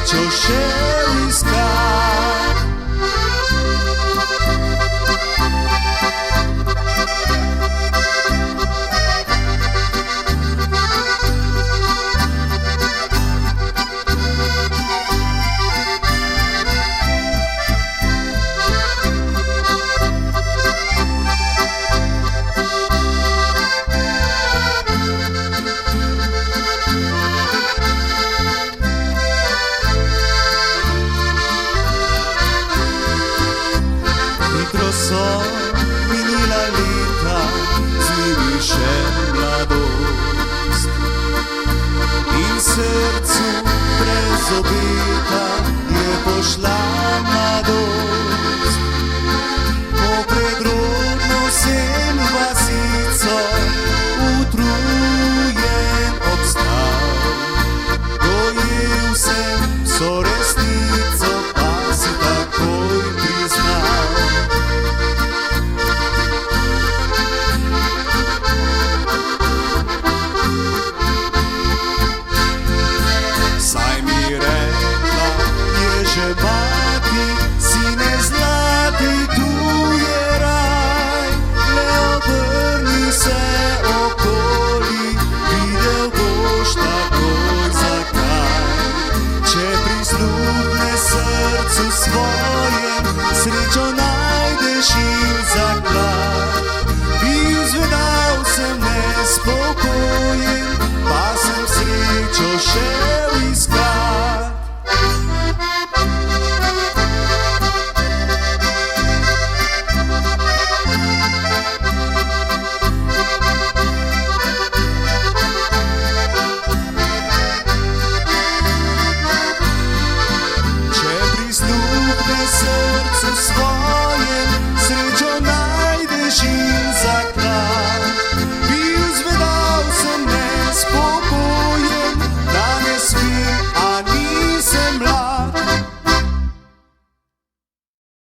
srečo šel iskat. So minila leta, z njimi še mladost in srcu brez obeta je pošla mladost. Ko predrodno sem vasico utrujen obstal, dojel sem vso resnico, pa si takoj priznal. Mati, sine zlati, tu je raj, le obrni se okoli, videl boš takoj zakaj. Če prisluhne srcu svojem, srečo najdeš in zaklad. Bil zvedal sem nespokojen, pa sem srečo še